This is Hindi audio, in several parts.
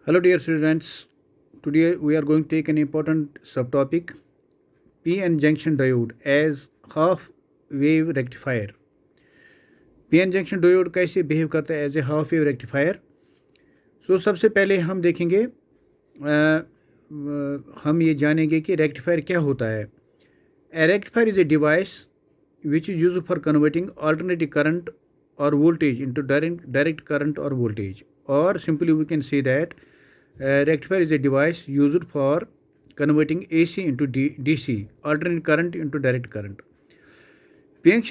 Hello, dear students. Today we are going to take an important subtopic PN junction diode as half wave rectifier. PN junction diode कैसे बिहेव करता है as a half wave rectifier. सबसे पहले हम देखेंगे हम ये जानेंगे कि रेक्टिफायर क्या होता है. A rectifier is a device which is use for converting alternative current और वोल्टेज इनटू डायरेक्ट करंट और वोल्टेज, और simply we can say that rectifier is a device used for converting AC into DC, alternate current into direct current. PN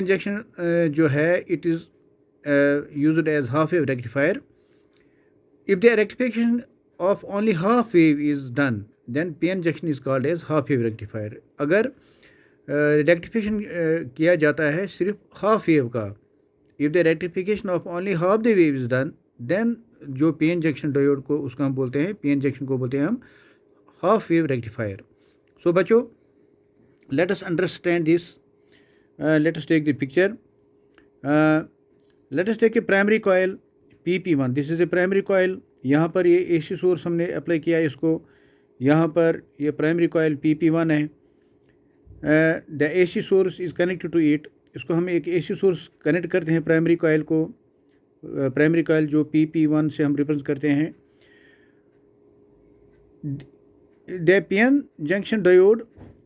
junction जो है it is used as half wave rectifier. If the rectification of only half wave is done, then PN junction is called as half wave rectifier. अगर rectification किया जाता है सिर्फ half wave का, if the rectification of only half the wave is done, then जो PN जंक्शन डायोड को उसका हम बोलते हैं, PN जंक्शन को बोलते हैं हम हाफ वेव रेक्टिफायर. सो बच्चों, let us understand this. Let us take the picture. Let us take a primary coil PP1. This is a primary coil. यहाँ पर ये AC सोर्स हमने अप्लाई किया है इसको. यहाँ पर ये प्राइमरी कॉइल PP1 है. The AC source is connected to it. इसको हम एक AC सोर्स कनेक्ट करते हैं प्राइमरी कॉइल को. प्राइमरी कॉइल जो PP1 से हम रिप्रेजेंट करते हैं. The PN junction diode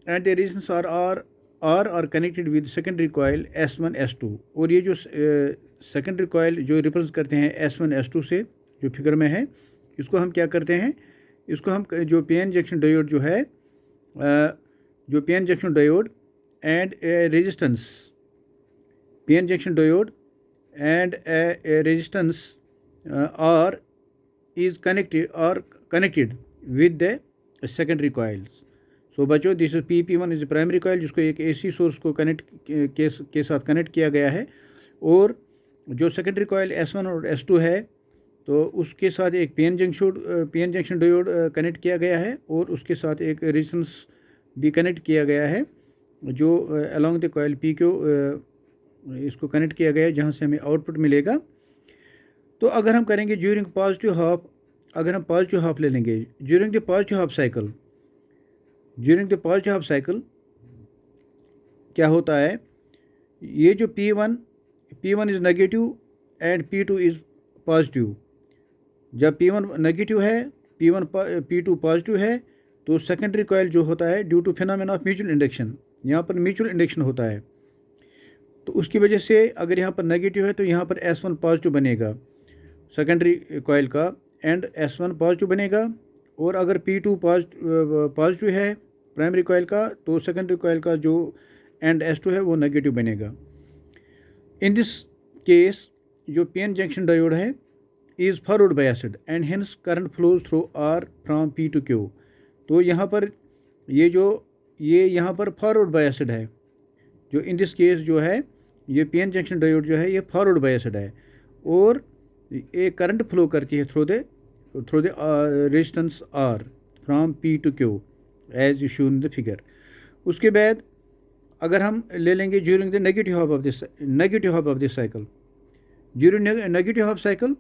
and the resistance R connected with secondary coil S1 S2. और ये जो सेकेंडरी कॉइल जो रिप्रेजेंट करते हैं S1 S2 से, जो फिगर में है, इसको हम क्या करते हैं, इसको हम जो PN जंक्शन डायोड जो है, जो PN junction diode and resistance, PN junction diode and a resistance R is connected with the secondary coils. So बच्चों, this is PP1 is primary coil जिसको एक AC सोर्स को कनेक्ट के साथ कनेक्ट किया गया है, और जो सेकेंडरी कॉइल S1 और S2 है तो उसके साथ एक PN जंक्शन डायोड कनेक्ट किया गया है, और उसके साथ एक रेजिस्टेंस भी कनेक्ट किया गया है जो अलॉन्ग द कॉइल P को इसको कनेक्ट किया गया है, जहाँ से हमें आउटपुट मिलेगा. तो अगर हम करेंगे ड्यूरिंग पॉजिटिव हाफ, अगर हम पॉजिटिव हाफ ले लेंगे during the positive half cycle, क्या होता है, ये जो P1 is negative and P2 is positive. जब P1 नेगेटिव है, P2 पॉजिटिव है, तो सेकेंडरी कॉइल जो होता है due to phenomena of mutual induction, यहाँ पर म्यूचुअल इंडक्शन होता है, तो उसकी वजह से अगर यहाँ पर नेगेटिव है तो यहाँ पर S1 पॉजिटिव बनेगा सेकेंडरी कॉइल का, एंड S1 पॉजिटिव बनेगा. और अगर P2 पॉजिटिव है प्राइमरी कॉइल का, तो सेकेंडरी कॉइल का जो एंड S2 है वो नेगेटिव बनेगा. इन दिस केस जो PN जंक्शन डायोड है is forward biased and hence current flows through R from P to Q. तो यहाँ पर ये यहाँ पर फॉरवर्ड बायस्ड है. जो इन दिस केस जो है ये PN जंक्शन डायोड जो है ये फॉरवर्ड बायस्ड है, और ये करंट फ्लो करती है through the resistance R from P to Q as you shown the figure. उसके बाद अगर हम ले लेंगे during the negative half of this cycle, during negative half cycle,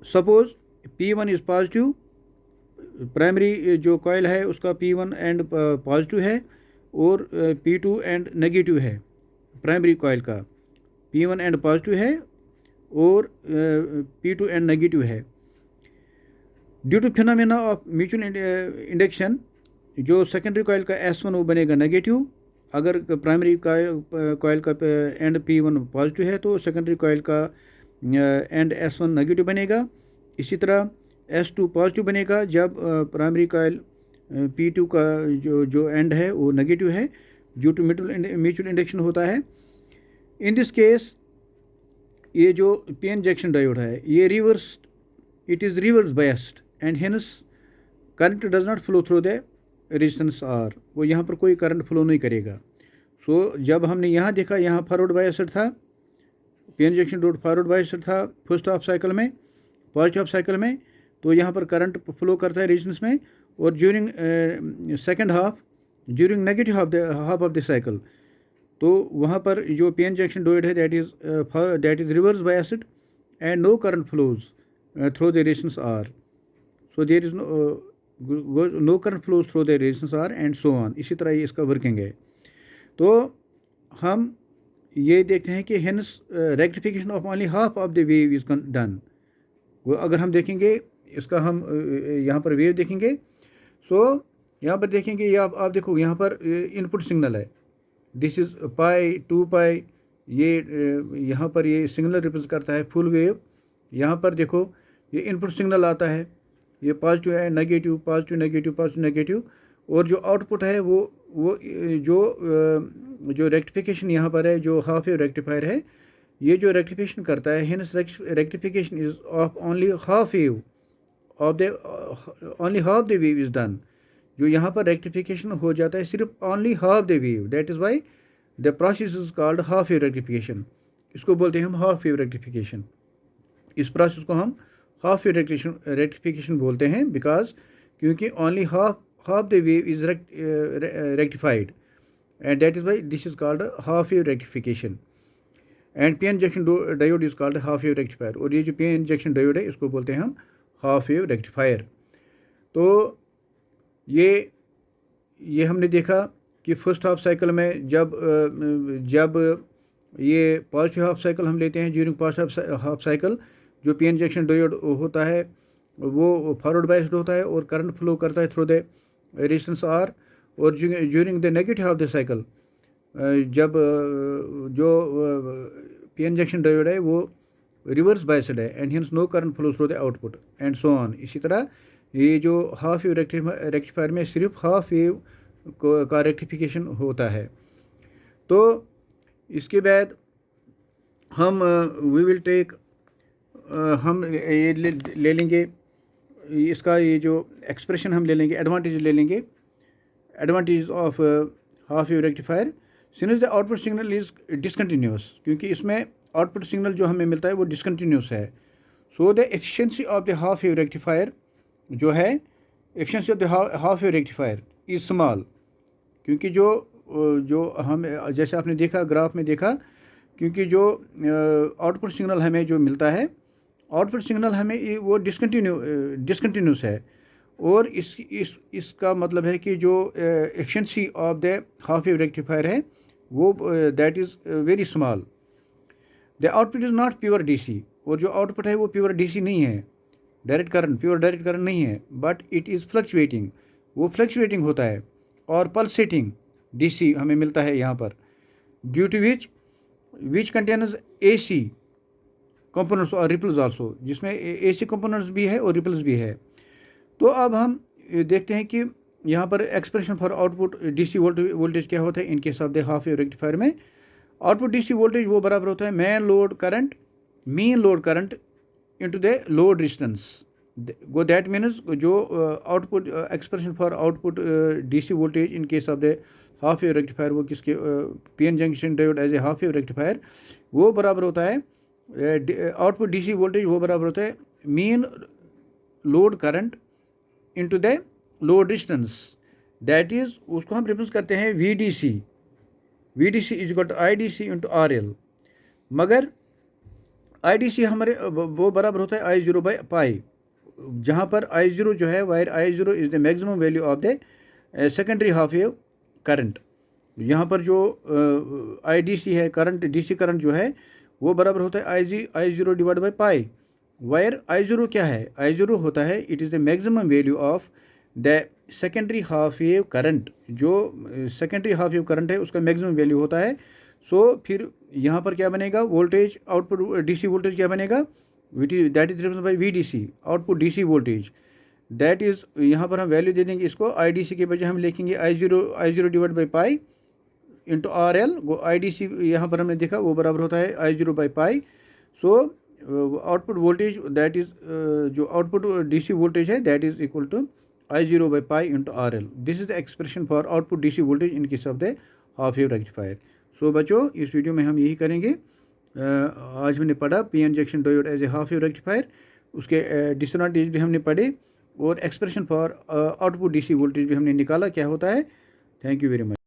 suppose P1 is positive, primary जो कॉइल है उसका P1 एंड पॉजिटिव है, और P2 एंड नेगेटिव है. प्राइमरी कॉइल का P1 एंड पॉजिटिव है और P2 एंड नेगेटिव है. Due to phenomena of mutual induction, जो सेकेंडरी कॉइल का S1 वो बनेगा नेगेटिव. अगर प्राइमरी कॉइल का एंड P1 पॉजिटिव है तो सेकेंडरी कॉइल का एंड S1 नेगेटिव बनेगा. इसी तरह S2 पॉजिटिव बनेगा जब प्राइमरी कॉइल P2 का जो एंड है वो नेगेटिव है ड्यू टू म्यूचुअल इंडक्शन होता है. इन दिस केस ये जो PN जंक्शन डायोड है ये it is reverse biased and hence current does not flow through the resistance R. वो यहाँ पर कोई करंट फ्लो नहीं करेगा. सो जब हमने यहाँ देखा, यहाँ फॉरवर्ड बायस्ड था, PN junction diode forward biased था फर्स्ट हाफ साइकिल में, पॉजिटिव हाफ साइकिल में, तो यहाँ पर करंट फ्लो करता है रेजिस्टेंस में. और during second half, during negative half of the cycle, तो वहाँ पर जो PN जंक्शन डायोड है that is reverse biased and no current flows through the resistance R. So there is no current flows through the resistance R and so on. इसी तरह ये इसका वर्किंग है. तो हम ये देखते हैं कि hence rectification of only half of the wave is done. वो अगर हम देखेंगे इसका, हम यहाँ पर वेव देखेंगे, सो यहाँ पर देखेंगे, ये आप देखो यहाँ पर इनपुट सिग्नल है, दिस इज़ पाई 2 पाई, ये यहाँ पर ये सिग्नल रिप्रेजेंट करता है फुल वेव. यहाँ पर देखो ये इनपुट सिग्नल आता है, ये पॉजिटिव है, negative, positive negative, positive negative, और जो आउटपुट है वो जो रेक्टिफिकेशन यहाँ पर है, जो हाफ वेव रेक्टिफायर है, ये जो रेक्टिफिकेशन करता है, hence rectification is of only half wave of the only half the wave is done. जो यहाँ पर रेक्टिफिकेशन हो जाता है सिर्फ only half the wave, that is why the process is called half wave rectification. इसको बोलते हैं हम हाफ वेव रेक्टिफिकेशन. इस प्रोसेस को हम हाफ वेव रेक्टिफिकेशन बोलते हैं, बिकॉज क्योंकि only half the wave is rectified, and that is why this is called half wave rectification. And P N junction diode is called half wave rectifier. और ये जो पी एन जंक्शन डायोड है इसको बोलते हैं हम हाफ वेव रेक्टिफायर. तो ये हमने देखा कि फर्स्ट हाफ साइकिल में जब ये पॉजिटिव हाफ साइकिल हम लेते हैं, ड्यूरिंग पॉजिटिव हाफ साइकिल जो पी एन जंक्शन डायोड होता है वो फॉरवर्ड बाइस्ड होता है और करंट फ्लो करता है थ्रू द रेजिस्टेंस आर. और during the negative half the cycle जब जो पी एन जंक्शन डायोड है वो रिवर्स बाइस्ड है, and hence no current flow through the output and so on. इसी तरह ये जो हाफ वेव रेक्टिफायर में सिर्फ हाफ वेव का रेक्टिफिकेशन होता है. तो इसके बाद हम वी विल टेक, हम ये ले लेंगे इसका, ये जो एक्सप्रेशन हम ले लेंगे, एडवांटेज ले लेंगे, advantage of half wave rectifier. Since the output signal is discontinuous, क्योंकि इसमें आउटपुट सिग्नल जो हमें मिलता है वो डिसकंटिन्यूस है. So the efficiency of the half wave rectifier जो है, efficiency of the half wave rectifier is small, क्योंकि जो हम जैसे आपने देखा ग्राफ में देखा, क्योंकि जो आउटपुट सिग्नल हमें जो मिलता है, आउटपुट सिग्नल हमें वो डिसकंटिन्यूस है, और इसका मतलब है कि जो efficiency of the half wave rectifier है वो that is very small. The output is not pure DC, और जो आउटपुट है वो प्योर डीसी नहीं है, direct current, pure direct current नहीं है, बट इट इज़ फ्लक्चुएटिंग, वो फ्लक्चुएटिंग होता है, और पल्सेटिंग डीसी हमें मिलता है यहाँ पर, due to which contains AC components और रिपल्स आल्सो, जिसमें एसी कंपोनेंट्स भी है और रिपल्स भी है. तो अब हम देखते हैं कि यहाँ पर expression for output DC voltage क्या होता है इन case of the half wave rectifier में. आउटपुट डीसी वोल्टेज वो बराबर होता है mean load current into the load resistance. Go that means जो output expression for output DC voltage in case of the half wave rectifier, वो किसके PN junction diode as a half wave rectifier वो बराबर होता है output DC voltage वो बराबर होता है mean load current into the load resistance, that is उसको हम रिप्रेजेंट करते हैं VDC is equal to IDC into RL. मगर IDC हमारे वो बराबर होता है I0 बाई पाई, जहाँ पर I0 जो है, wire I0 is the maximum value of the secondary half wave current. यहाँ पर जो IDC है करंट, DC करंट जो है वो बराबर होता है I0 divide by pi. Wire I0 क्या है, I0 होता है it is the maximum value of the secondary half wave current. जो सेकेंडरी हाफ वेव करंट है उसका मैक्सिमम वैल्यू होता है. फिर यहाँ पर क्या बनेगा, वोल्टेज आउटपुट डीसी वोल्टेज क्या बनेगा, that is represented by VDC output DC voltage. That is यहाँ पर हम वैल्यू दे देंगे इसको, IDC के बजाय हम लिखेंगे I0 divide by pi into RL. IDC यहाँ पर हमने देखा वो बराबर होता है I0 by pi. Output voltage that is जो आउटपुट DC वोल्टेज है that is equal to I0 by pi into RL. This is the expression for output DC voltage in case of the half wave rectifier. So बच्चों इस वीडियो में हम यही करेंगे. आज हमने पढ़ा PN junction diode as a half wave rectifier, उसके डिसएडवांटेज भी हमने पढ़े, और expression for output DC voltage भी हमने निकाला क्या होता है. Thank you very much.